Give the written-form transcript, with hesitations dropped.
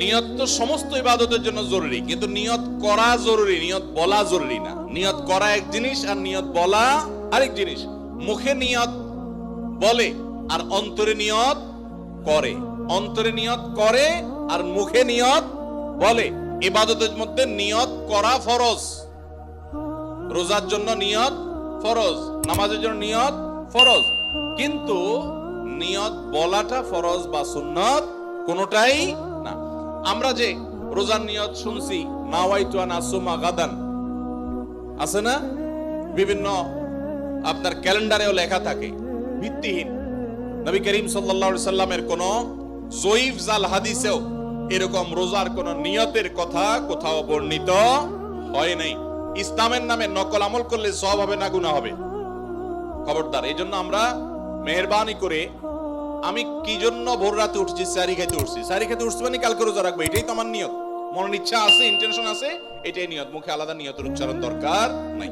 নিয়ত তো সমস্ত ইবাদতের জন্য জরুরি, কিন্তু নিয়ত করা জরুরি, নিয়ত বলা জরুরি না। নিয়ত করা এক জিনিস আর নিয়ত বলা আরেক জিনিস। মুখে নিয়ত বলে আর অন্তরে নিয়ত করে, অন্তরে নিয়ত করে আর মুখে নিয়ত বলে। ইবাদতের মধ্যে নিয়ত করা ফরজ, রোজার জন্য নিয়ত ফরজ, নামাজের জন্য নিয়ত ফরজ, কিন্তু নিয়ত বলাটা ফরজ বা সুন্নত কোনোটাই না। আমরা যে রোজার নিয়ত শুনছি, নাওয়াইতু আন আসুমা গাদান, আছে না? বিভিন্ন আপনার ক্যালেন্ডারেও লেখা থাকে, ভিত্তিহীন। নবী করিম সাল্লাল্লাহু আলাইহি সাল্লামের কোন জয়ীফ জাল হাদিসেও এরকম রোজার কোন নিয়তের কথা কোথাও বর্ণিত হয় নাই। ইসলামের নামে নকল আমল করলে সওয়াব হবে না গুনাহ হবে? খবরদার। এই জন্য আমরা মেহেরবানি করে, আমি কি জন্য ভোর রাতে উঠছি? সারি খেতে উঠছি। সারি খেতে উঠছি মানে কালকে রোজা রাখবো, এটাই তো আমার নিয়ত। মনের ইচ্ছা আছে, ইন্টেনশন আছে, এটাই নিয়ত। মুখে আলাদা নিয়তের উচ্চারণ দরকার নাই।